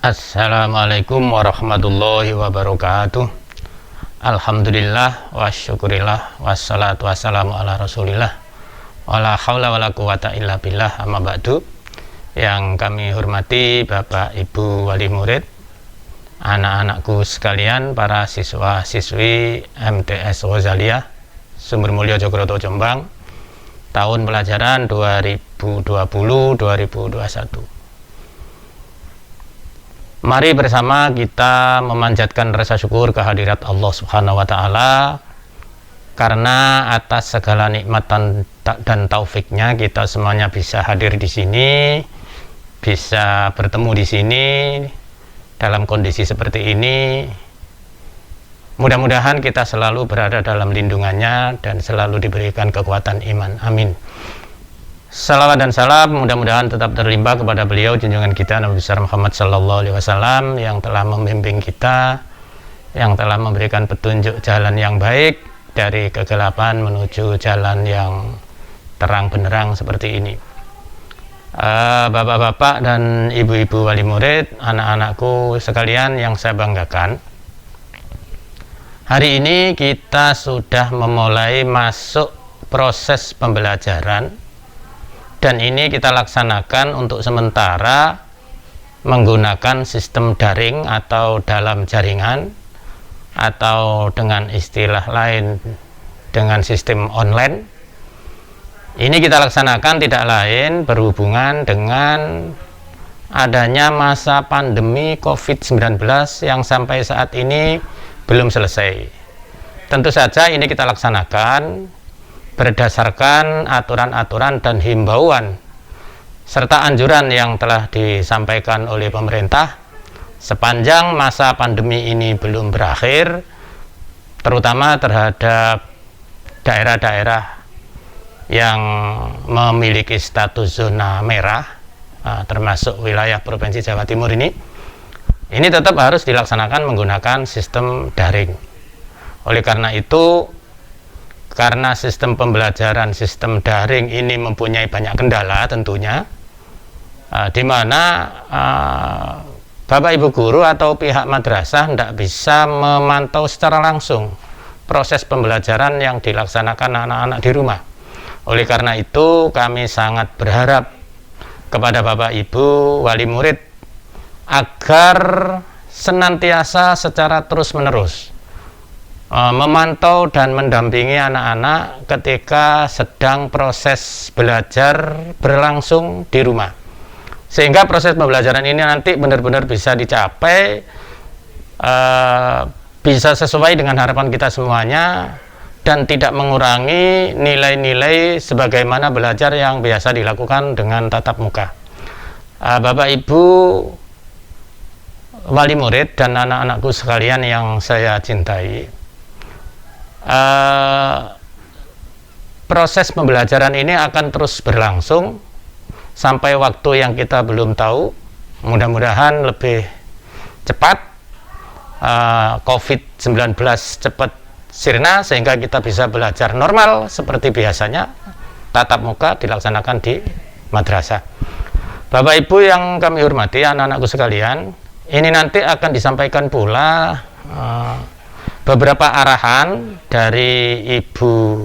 Assalamualaikum warahmatullahi wabarakatuh. Alhamdulillah wa syukurillah wassalatu wassalamu ala rasulillah wala hawla wala quwata illa billah, amma ba'du. Yang kami hormati Bapak Ibu wali murid, anak-anakku sekalian, para siswa-siswi MTS Ghazaliyah Sumber Mulyo Jogoroto Jombang, tahun pelajaran 2020-2021. Mari bersama kita memanjatkan rasa syukur kehadirat Allah Subhanahu wa Ta'ala, karena atas segala nikmat dan taufiknya kita semuanya bisa hadir di sini, bisa bertemu di sini dalam kondisi seperti ini. Mudah-mudahan kita selalu berada dalam lindungannya dan selalu diberikan kekuatan iman. Amin. Salawat dan salam mudah-mudahan tetap terlimpah kepada beliau, junjungan kita Nabi besar Muhammad sallallahu alaihi wasallam, yang telah membimbing kita, yang telah memberikan petunjuk jalan yang baik dari kegelapan menuju jalan yang terang benderang seperti ini. Bapak-bapak dan ibu-ibu wali murid, anak-anakku sekalian yang saya banggakan, hari ini kita sudah memulai masuk proses pembelajaran. Dan ini kita laksanakan untuk sementara menggunakan sistem daring atau dalam jaringan, atau dengan istilah lain dengan sistem online. Ini kita laksanakan tidak lain berhubungan dengan adanya masa pandemi COVID-19 yang sampai saat ini belum selesai. Tentu saja ini kita laksanakan berdasarkan aturan-aturan dan himbauan serta anjuran yang telah disampaikan oleh pemerintah sepanjang masa pandemi ini belum berakhir, terutama terhadap daerah-daerah yang memiliki status zona merah, termasuk wilayah Provinsi Jawa Timur ini tetap harus dilaksanakan menggunakan sistem daring. Oleh karena itu, karena sistem pembelajaran sistem daring ini mempunyai banyak kendala tentunya, di mana Bapak Ibu guru atau pihak madrasah tidak bisa memantau secara langsung proses pembelajaran yang dilaksanakan anak-anak di rumah. Oleh karena itu kami sangat berharap kepada Bapak Ibu wali murid agar senantiasa secara terus-menerus memantau dan mendampingi anak-anak ketika sedang proses belajar berlangsung di rumah, sehingga proses pembelajaran ini nanti benar-benar bisa dicapai, bisa sesuai dengan harapan kita semuanya, dan tidak mengurangi nilai-nilai sebagaimana belajar yang biasa dilakukan dengan tatap muka. Bapak Ibu wali murid dan anak-anakku sekalian yang saya cintai, proses pembelajaran ini akan terus berlangsung sampai waktu yang kita belum tahu. Mudah-mudahan lebih cepat COVID-19 cepat sirna sehingga kita bisa belajar normal seperti biasanya, tatap muka dilaksanakan di madrasah. Bapak Ibu yang kami hormati, anak-anakku sekalian, ini nanti akan disampaikan pula beberapa arahan dari Ibu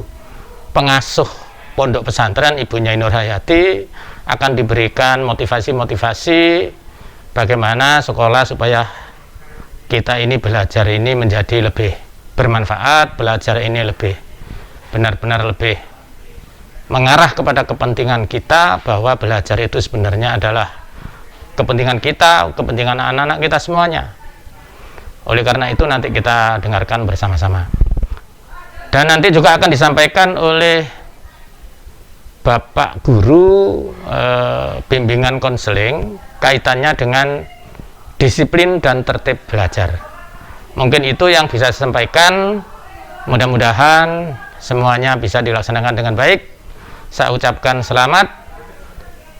pengasuh pondok pesantren, Ibu Nyai Nur Hayati, akan diberikan motivasi-motivasi bagaimana sekolah supaya kita ini belajar ini menjadi lebih bermanfaat, belajar ini lebih benar-benar lebih mengarah kepada kepentingan kita, bahwa belajar itu sebenarnya adalah kepentingan kita, kepentingan anak-anak kita semuanya. Oleh karena itu nanti kita dengarkan bersama-sama. Dan nanti juga akan disampaikan oleh Bapak Guru bimbingan konseling kaitannya dengan disiplin dan tertib belajar. Mungkin itu yang bisa saya sampaikan. Mudah-mudahan semuanya bisa dilaksanakan dengan baik. Saya ucapkan selamat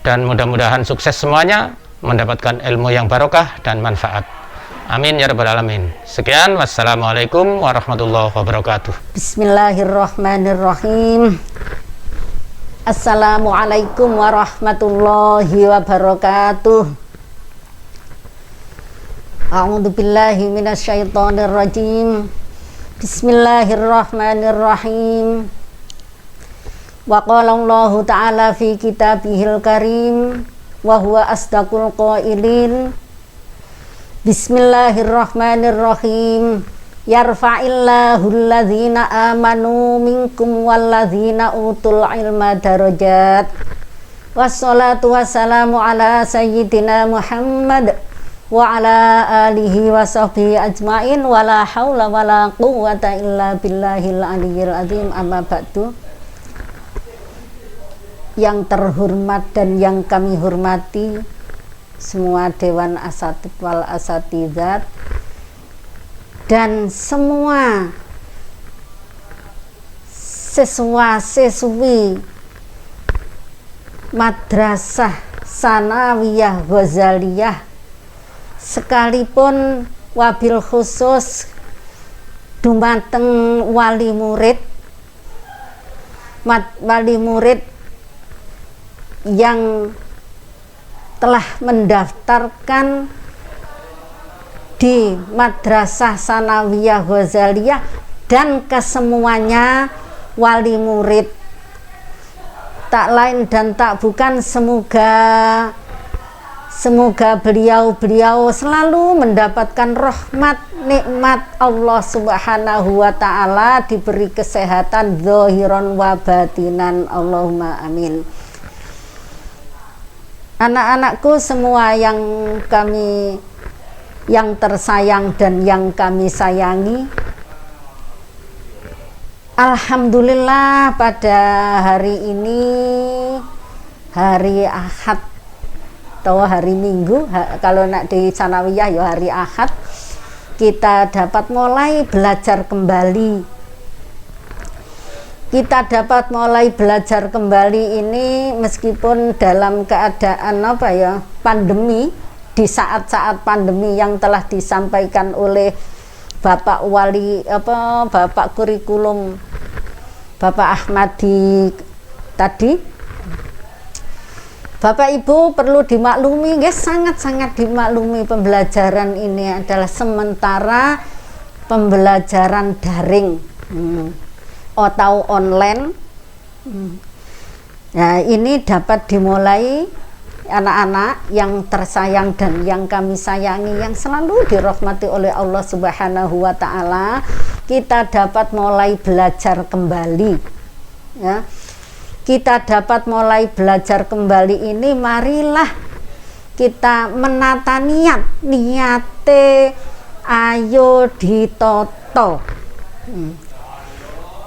dan mudah-mudahan sukses semuanya, mendapatkan ilmu yang barokah dan manfaat. Amin ya rabbal alamin. Sekian, wassalamualaikum warahmatullahi wabarakatuh. Bismillahirrahmanirrahim. Assalamualaikum warahmatullahi wabarakatuh. A'udzubillahi minasyaitonirrajim. Bismillahirrahmanirrahim. Wa qala Allahu ta'ala fi kitabihil karim wa huwa asdaqul qailin. Bismillahirrahmanirrahim. Yarfa'illahu alladhina amanu minkum walladhina utul ilma darajat. Wassalatu wassalamu ala sayyidina Muhammad wa ala alihi wa sahbihi ajmain wa la hawla wa la quwwata illa billahil aliyyil azim. Amma ba'du. Yang terhormat dan yang kami hormati semua Dewan Asatidz wal Asatidzat dan semua siswa-siswi Madrasah Sanawiyah Ghazaliyah, sekalipun wabil khusus dumateng wali murid yang telah mendaftarkan di Madrasah Sanawiyah Ghazaliyah dan kesemuanya wali murid, tak lain dan tak bukan, semoga beliau selalu mendapatkan rahmat nikmat Allah Subhanahu wa ta'ala, diberi kesehatan zahiran wa batinan, Allahumma amin. Anak-anakku semua yang tersayang dan yang kami sayangi, alhamdulillah pada hari ini, hari Ahad atau hari Minggu, kalau nak di Sanawiyah ya hari Ahad, kita dapat mulai belajar kembali. Kita dapat mulai belajar kembali ini meskipun dalam keadaan pandemi, di saat-saat pandemi yang telah disampaikan oleh Bapak Wali Bapak Kurikulum Bapak Ahmadi tadi. Bapak Ibu perlu dimaklumi, guys, sangat-sangat dimaklumi, pembelajaran ini adalah sementara pembelajaran daring atau online. Nah, ini dapat dimulai anak-anak yang tersayang dan yang kami sayangi, yang selalu dirahmati oleh Allah Subhanahu wa ta'ala. Kita dapat mulai belajar kembali, ya. Kita dapat mulai belajar kembali ini, marilah kita menata niate ayo ditoto,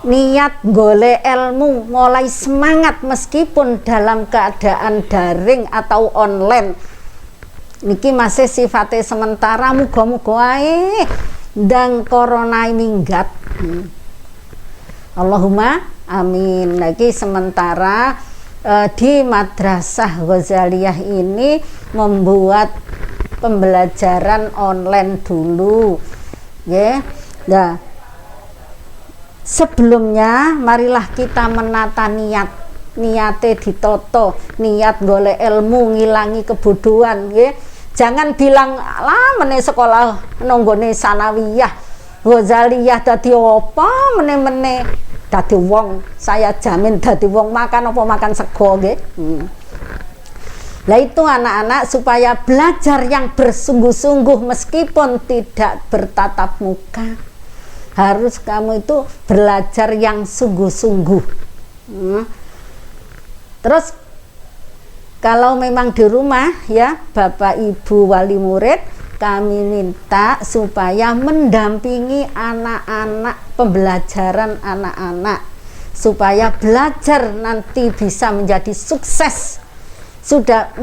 niat golek ilmu, mulai semangat meskipun dalam keadaan daring atau online. Niki masih sifatnya sementara, muga-muga ae ndang corona minggat. Allahumma amin. Lagi sementara di Madrasah Ghazaliyah ini membuat pembelajaran online dulu, ya. Nah, sebelumnya marilah kita menata niate ditoto, niat golek ilmu, ngilangi kebodohan, ya. Jangan bilang lah meneh sekolah nonggone Sanawiyah Ghazaliyah dadi apa meneh dadi wong, saya jamin dadi wong makan apa makan sego nggih. Lah itu anak-anak supaya belajar yang bersungguh-sungguh meskipun tidak bertatap muka. Harus kamu itu belajar yang sungguh-sungguh. Terus kalau memang di rumah, ya Bapak Ibu wali murid, kami minta supaya mendampingi anak-anak, pembelajaran anak-anak, supaya belajar nanti bisa menjadi sukses, sudah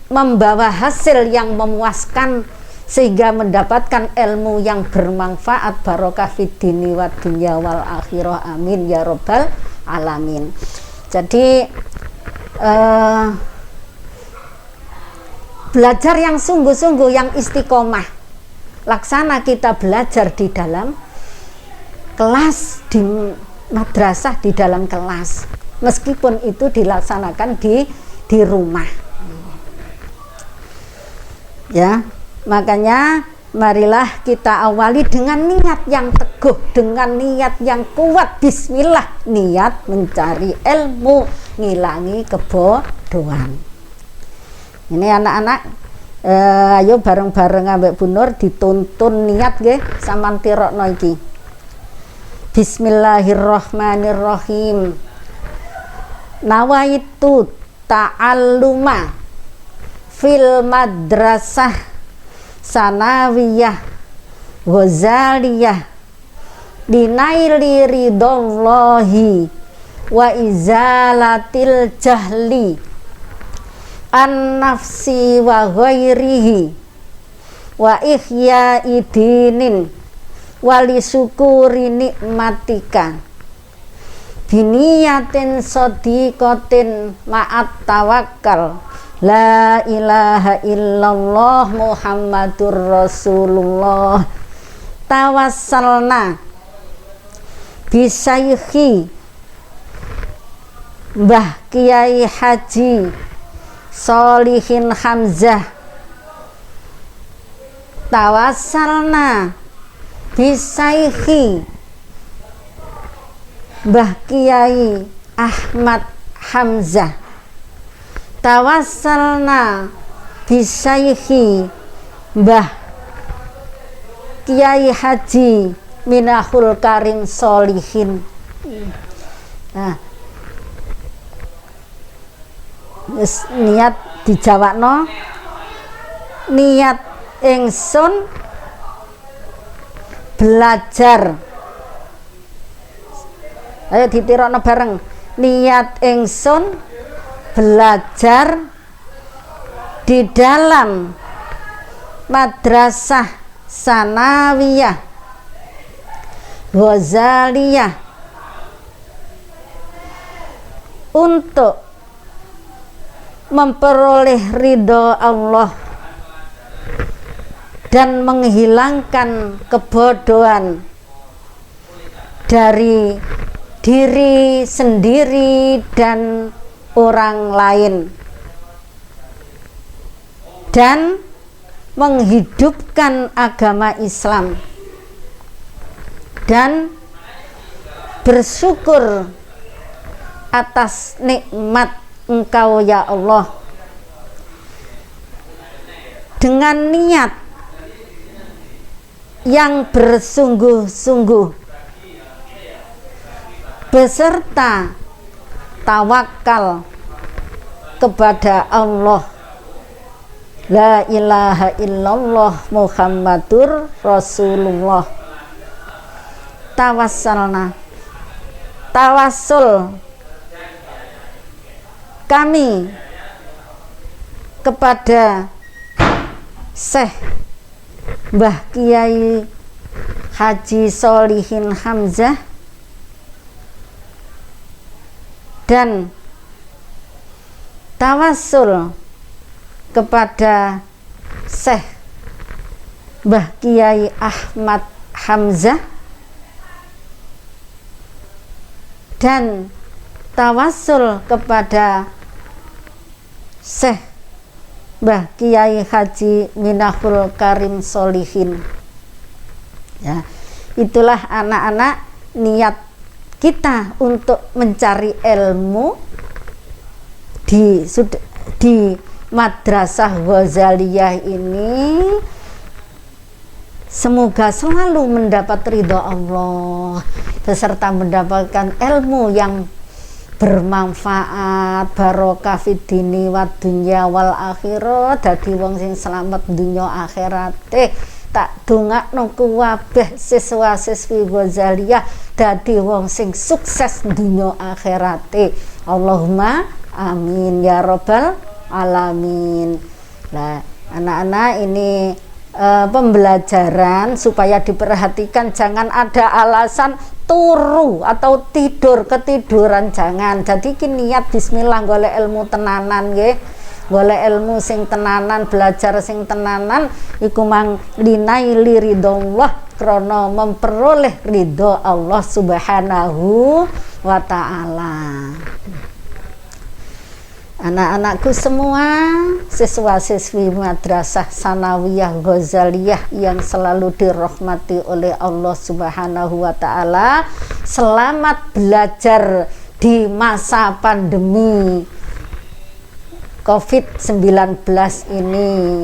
membawa hasil yang memuaskan, sehingga mendapatkan ilmu yang bermanfaat, barokah fid dini wa dunya wal akhirah, amin ya robbal alamin. Jadi belajar yang sungguh-sungguh, yang istiqomah, laksana kita belajar di dalam kelas, di madrasah, di dalam kelas, meskipun itu dilaksanakan di rumah, ya. Makanya marilah kita awali dengan niat yang teguh, dengan niat yang kuat. Bismillah, niat mencari ilmu, ngilangi kebodohan. Ini anak-anak, ayo bareng-bareng ambek Bu Nur dituntun niat nggih, sampean tirokno iki. Bismillahirrahmanirrahim. Nawaitu ta'alluma fil madrasah sanawiyah ghazaliyah dinaili ridallahi wa izalatil jahli an nafsi wa ghairihi wa ihya'i dinin wali syukuri nikmatika biniyatin sodiqatin ma'at tawakkal la ilaha illallah Muhammadur Rasulullah. Tawassalna bisaykhi Mbah Kiai Haji Sholihin Hamzah. Tawassalna bisaykhi Mbah Kiai Ahmad Hamzah. Tawassalna bisaykhi Mbah Kiai Haji Minahul Karim Sholihin. Nah, niat dijawabno, niat ingsun belajar. Ayo ditirokno bareng, niat ingsun belajar di dalam madrasah sanawiyah ghazaliyah untuk memperoleh ridho Allah dan menghilangkan kebodohan dari diri sendiri dan orang lain, dan menghidupkan agama Islam dan bersyukur atas nikmat Engkau ya Allah, dengan niat yang bersungguh-sungguh beserta tawakal kepada Allah. La ilaha illallah Muhammadur Rasulullah. Tawassalna, tawassul kami kepada Syekh Mbah Kiai Haji Sholihin Hamzah dan tawassul kepada Syekh Mbah Kiai Ahmad Hamzah dan tawassul kepada Syekh Mbah Kiai Haji Minahul Karim Sholihin. Ya, itulah anak-anak niat kita untuk mencari ilmu di madrasah Ghazaliyah ini. Semoga selalu mendapat ridho Allah beserta mendapatkan ilmu yang bermanfaat, barokah fid dini wad dunya wal akhirat, dadi wong sing selamat dunya akhirate. Tak dongakno kuwabeh siswa-siswi Ghazaliyah dadi wong sing sukses dunya akhirate. Allahumma amin ya rabbal alamin. Nah, anak-anak, ini pembelajaran supaya diperhatikan, jangan ada alasan turu atau ketiduran, jangan. Jadi ki niat bismillah golek ilmu tenanan nggih, golek ilmu sing tenanan, belajar sing tenanan iku mang linaili ridhollah, krana memperoleh ridho Allah Subhanahu wa taala. Anak-anakku semua, siswa-siswi Madrasah Sanawiyah Ghazaliyah yang selalu dirahmati oleh Allah Subhanahu wa Ta'ala, selamat belajar di masa pandemi COVID-19 ini.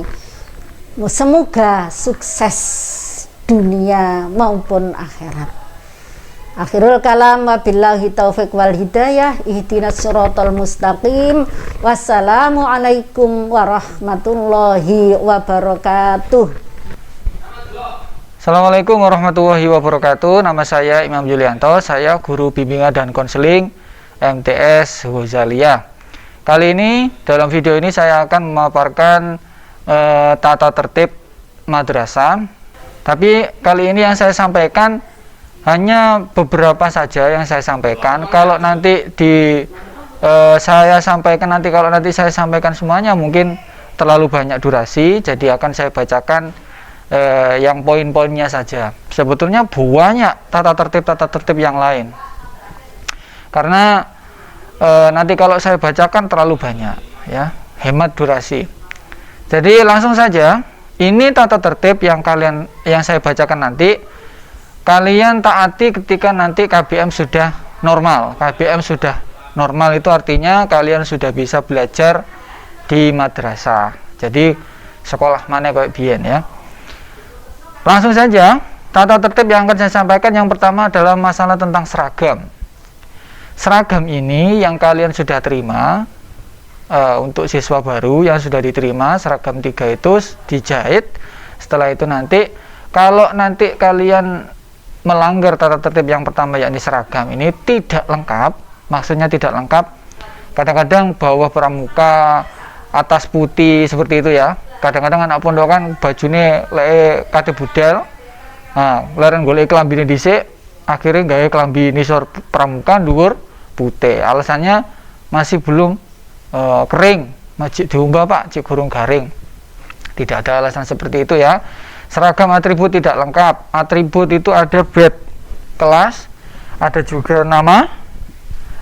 Semoga sukses dunia maupun akhirat. Akhirul kalam, wabillahi taufiq wal hidayah, ihdinas siratal mustaqim. Wassalamualaikum warahmatullahi wabarakatuh. Assalamualaikum warahmatullahi wabarakatuh. Nama saya Imam Yulianto, saya guru bimbingan dan konseling MTS Ghazaliyah. Kali ini dalam video ini saya akan memaparkan tata tertib madrasah. Tapi kali ini yang saya sampaikan hanya beberapa saja yang saya sampaikan. Kalau nanti saya sampaikan semuanya mungkin terlalu banyak durasi, jadi akan saya bacakan yang poin-poinnya saja. Sebetulnya banyak tata tertib yang lain, karena nanti kalau saya bacakan terlalu banyak, ya, hemat durasi. Jadi langsung saja, ini tata tertib yang saya bacakan nanti. Kalian taati ketika nanti KBM sudah normal. KBM sudah normal itu artinya kalian sudah bisa belajar di madrasah. Jadi sekolah mana kayak biyen, ya. Langsung saja, tata tertib yang akan saya sampaikan yang pertama adalah masalah tentang seragam. Seragam ini yang kalian sudah terima, untuk siswa baru yang sudah diterima, seragam 3 itu dijahit. Setelah itu nanti, kalau nanti kalian melanggar tata tertib yang pertama, yakni seragam ini tidak lengkap, maksudnya tidak lengkap, kadang-kadang bawah pramuka, atas putih, seperti itu, ya. Kadang-kadang anak pondokan bajune lek kate budal, leren golek klambine dhisik, akhirnya gawe klambi nisor pramuka dhuwur putih. Alasannya masih belum kering, masih diumbah Pak, cik gurung garing. Tidak ada alasan seperti itu, ya. Seragam atribut tidak lengkap. Atribut itu ada badge kelas, ada juga nama,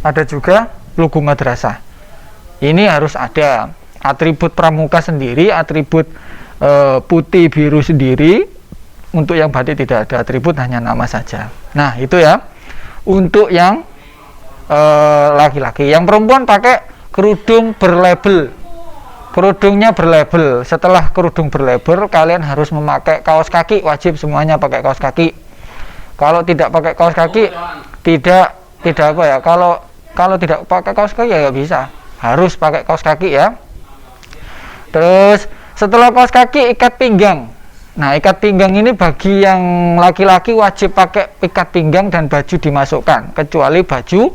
ada juga logo madrasah. Ini harus ada. Atribut pramuka sendiri, atribut putih biru sendiri. Untuk yang batik tidak ada atribut, hanya nama saja. Nah, itu, ya, untuk yang laki-laki. Yang perempuan pakai kerudung berlabel. Kerudungnya berlabel. Setelah kerudung berlabel, kalian harus memakai kaos kaki, wajib semuanya pakai kaos kaki. Kalau tidak pakai kaos kaki, tidak apa, ya. Kalau tidak pakai kaos kaki, ya nggak bisa. Harus pakai kaos kaki, ya. Terus setelah kaos kaki, ikat pinggang. Nah, ikat pinggang ini bagi yang laki-laki wajib pakai ikat pinggang dan baju dimasukkan, kecuali baju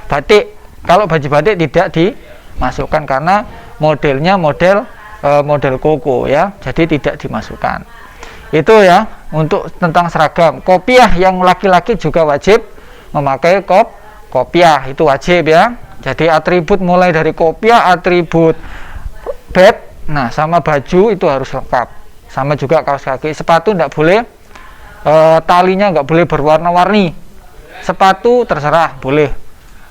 batik. Kalau baju batik tidak dimasukkan karena modelnya model koko, ya, jadi tidak dimasukkan. Itu, ya, untuk tentang seragam. Kopiah yang laki-laki juga wajib memakai kopiah, itu wajib, ya. Jadi atribut mulai dari kopiah, atribut badge, nah, sama baju itu harus lengkap. Sama juga kaos kaki. Sepatu tidak boleh talinya nggak boleh berwarna-warni. Sepatu terserah, boleh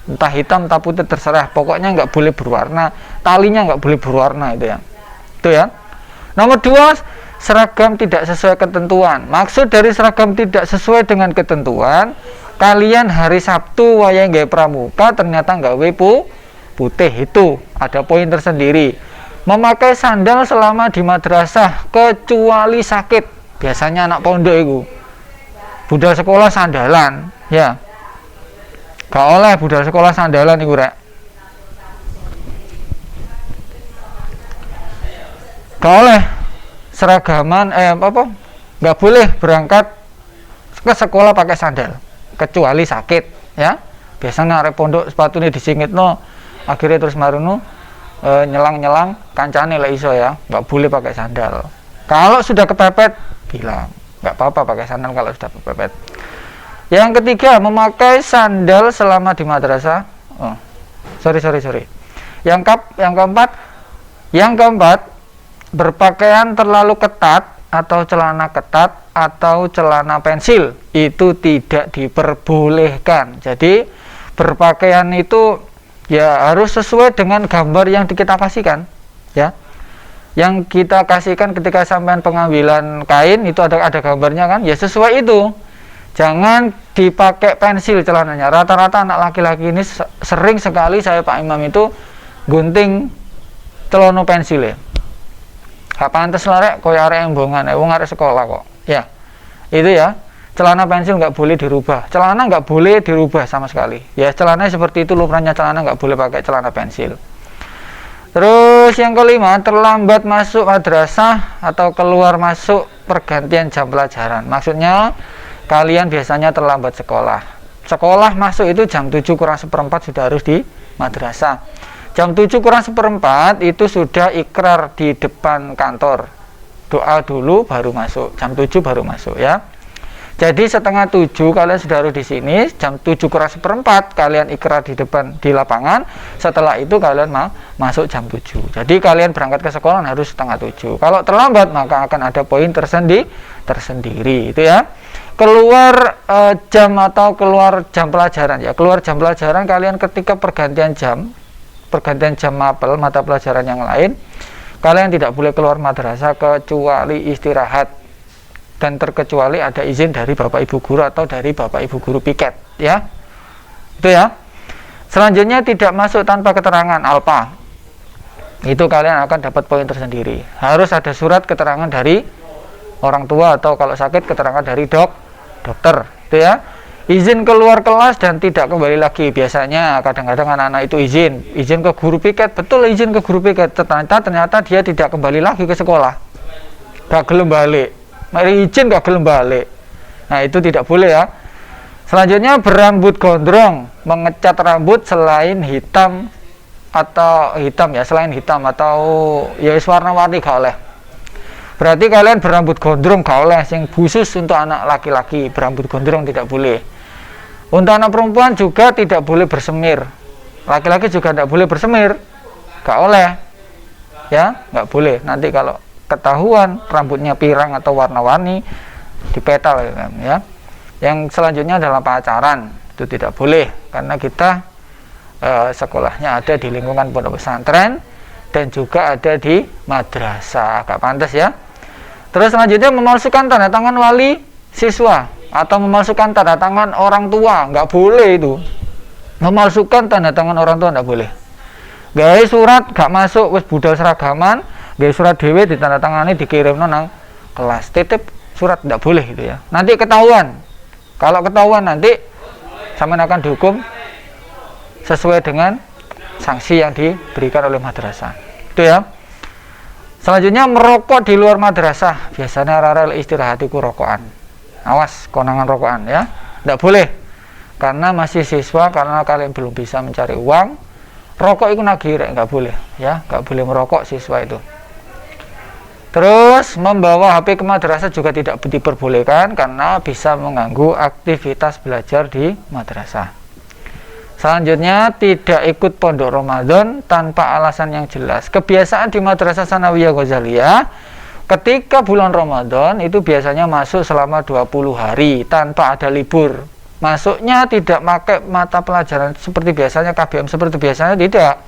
entah hitam entah putih terserah, pokoknya nggak boleh berwarna, talinya nggak boleh berwarna, itu, ya. Itu, ya. Nomor 2, seragam tidak sesuai ketentuan. Maksud dari seragam tidak sesuai dengan ketentuan, kalian hari Sabtu wayang gawe pramuka ternyata gawe putih, itu ada poin tersendiri. Memakai sandal selama di madrasah kecuali sakit. Biasanya anak pondok itu budal sekolah sandalan, ya. Gak oleh budal sekolah sandalan iku, rek. Gak oleh seragaman gak boleh berangkat ke sekolah pakai sandal kecuali sakit, ya. Biasanya arek pondok sepatune disingitno, akhirnya terus marunu nyelang kancane lah iso, ya. Gak boleh pakai sandal. Kalau sudah kepepet bilang gak apa-apa pakai sandal kalau sudah kepepet. Yang ketiga, memakai sandal selama di madrasah. Sorry. Yang keempat, berpakaian terlalu ketat atau celana ketat atau celana pensil itu tidak diperbolehkan. Jadi berpakaian itu ya harus sesuai dengan gambar yang kita kasihkan, ya. Yang kita kasihkan ketika sampean pengambilan kain itu ada gambarnya kan, ya sesuai itu. Jangan dipakai pensil celananya. Rata-rata anak laki-laki ini sering sekali saya Pak Imam itu gunting celana pensil ya. Gak pantes larek koyo arek embongan, wong arek sekolah kok. Ya. Itu ya. Celana pensil nggak boleh dirubah. Celana nggak boleh dirubah sama sekali. Ya, celana seperti itu luprannya celana, nggak boleh pakai celana pensil. Terus yang kelima, terlambat masuk madrasah atau keluar masuk pergantian jam pelajaran. Maksudnya kalian biasanya terlambat sekolah. Sekolah masuk itu jam 7 kurang seperempat sudah harus di madrasah. Jam 7 kurang seperempat itu sudah ikrar di depan kantor. Doa dulu baru masuk. Jam 7 baru masuk ya. Jadi setengah 7 kalian sudah harus di sini, jam 7 kurang seperempat kalian ikrar di depan di lapangan. Setelah itu kalian masuk jam 7. Jadi kalian berangkat ke sekolah harus setengah 7. Kalau terlambat maka akan ada poin tersendiri itu ya. Keluar jam atau keluar jam pelajaran ya. Keluar jam pelajaran kalian ketika pergantian jam mapel mata pelajaran yang lain, kalian tidak boleh keluar madrasah kecuali istirahat. Dan terkecuali ada izin dari Bapak Ibu Guru atau dari Bapak Ibu Guru piket ya. Itu ya. Selanjutnya tidak masuk tanpa keterangan alpa. Itu kalian akan dapat poin tersendiri. Harus ada surat keterangan dari orang tua atau kalau sakit keterangan dari dokter. Itu ya. Izin keluar kelas dan tidak kembali lagi. Biasanya kadang-kadang anak-anak itu izin ke guru piket, betul izin ke guru piket. Ternyata dia tidak kembali lagi ke sekolah. Gak gelem balik. Mari izin gak gelem balik. Nah, itu tidak boleh ya. Selanjutnya berambut gondrong, mengecat rambut selain hitam atau hitam ya, selain hitam atau ya warna-warni gak oleh. Berarti kalian berambut gondrong gak oleh, yang khusus untuk anak laki-laki berambut gondrong tidak boleh. Untuk anak perempuan juga tidak boleh bersemir. Laki-laki juga tidak boleh bersemir. Gak oleh. Ya, gak boleh. Nanti kalau ketahuan rambutnya pirang atau warna-warni dipetal ya. Yang selanjutnya adalah pacaran, itu tidak boleh karena kita sekolahnya ada di lingkungan pondok pesantren dan juga ada di madrasah, gak pantas ya. Terus selanjutnya memalsukan tanda tangan wali siswa atau memalsukan tanda tangan orang tua, nggak boleh itu. Memalsukan tanda tangan orang tua nggak boleh. Guys, surat gak masuk wis budal seragaman, guys surat dewe ditandatangani dikirim nang kelas, titip surat tidak boleh gitu ya. Nanti ketahuan. Kalau ketahuan nanti sampean akan dihukum sesuai dengan sanksi yang diberikan oleh madrasah. Itu ya. Selanjutnya merokok di luar madrasah. Biasanya rara istirahatiku rokokan. Awas konangan rokokan ya. Tidak boleh. Karena masih siswa, karena kalian belum bisa mencari uang. Rokok itu nagirek, nggak boleh ya, nggak boleh merokok siswa itu. Terus membawa HP ke madrasah juga tidak diperbolehkan karena bisa mengganggu aktivitas belajar di madrasah. Selanjutnya tidak ikut pondok Ramadan tanpa alasan yang jelas. Kebiasaan di Madrasah Tsanawiyah Ghazaliyah ketika bulan Ramadan itu biasanya masuk selama 20 hari tanpa ada libur. Masuknya tidak pakai mata pelajaran seperti biasanya, KBM seperti biasanya tidak.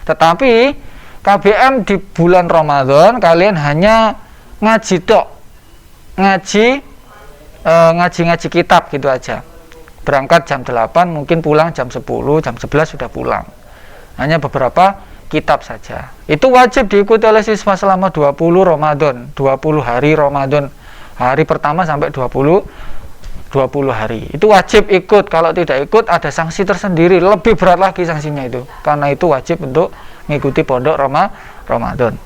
Tetapi KBM di bulan Ramadan kalian hanya ngaji tok. Ngaji kitab gitu aja. Berangkat jam 8 mungkin pulang jam 10, jam 11 sudah pulang. Hanya beberapa kitab saja. Itu wajib diikuti oleh siswa selama 20 Ramadan, 20 hari Ramadan. Hari pertama sampai 20 hari itu wajib ikut. Kalau tidak ikut ada sanksi tersendiri, lebih berat lagi sanksinya itu, karena itu wajib untuk mengikuti pondok Ramadan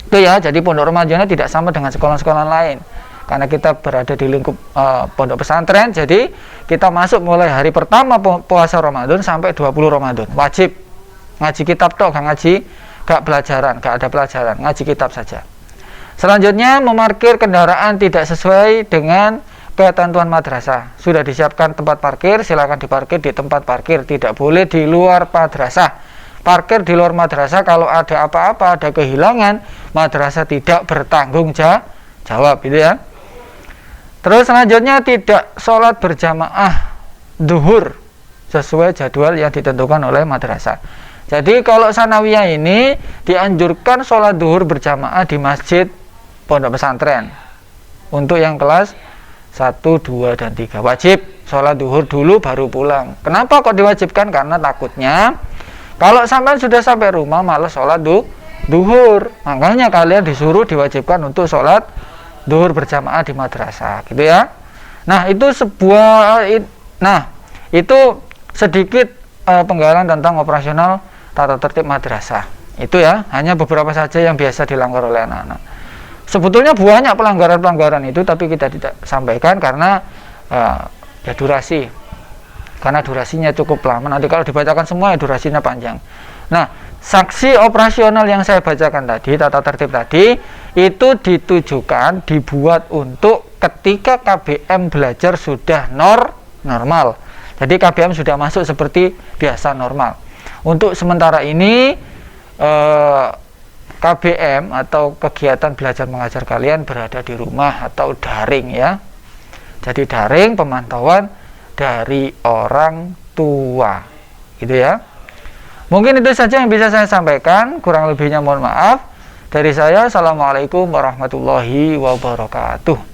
itu ya. Jadi pondok Ramadannya tidak sama dengan sekolah-sekolah lain karena kita berada di lingkup pondok pesantren. Jadi kita masuk mulai hari pertama puasa Ramadan sampai 20 Ramadan wajib ngaji kitab toh, gak pelajaran, gak ada pelajaran, ngaji kitab saja. Selanjutnya memarkir kendaraan tidak sesuai dengan ketentuan madrasah. Sudah disiapkan tempat parkir, silakan diparkir di tempat parkir, tidak boleh di luar madrasah. Parkir di luar madrasah, kalau ada apa-apa, ada kehilangan, madrasah tidak bertanggung jawab gitu ya. Terus selanjutnya tidak sholat berjamaah duhur sesuai jadwal yang ditentukan oleh madrasah. Jadi kalau sanawiyah ini dianjurkan sholat duhur berjamaah di masjid pondok pesantren. Untuk yang kelas 1, 2, dan 3 wajib sholat duhur dulu baru pulang. Kenapa kok diwajibkan? Karena takutnya kalau sampai sudah sampai rumah malah sholat duhur. Makanya kalian disuruh diwajibkan untuk sholat duhur berjamaah di madrasah, gitu ya. Nah, itu itu sedikit penggalan tentang operasional tata tertib madrasah. Itu ya, hanya beberapa saja yang biasa dilanggar oleh anak-anak. Sebetulnya banyak pelanggaran-pelanggaran itu, tapi kita tidak sampaikan karena ya durasi. Karena durasinya cukup lama. Nanti kalau dibacakan semua ya durasinya panjang. Nah, sanksi operasional yang saya bacakan tadi, tata tertib tadi, itu ditujukan, dibuat untuk ketika KBM belajar sudah normal. Jadi KBM sudah masuk seperti biasa normal. Untuk sementara ini KBM atau kegiatan belajar mengajar kalian berada di rumah atau daring ya. Jadi daring, pemantauan dari orang tua, gitu ya. Mungkin itu saja yang bisa saya sampaikan, kurang lebihnya mohon maaf. Dari saya, assalamualaikum warahmatullahi wabarakatuh.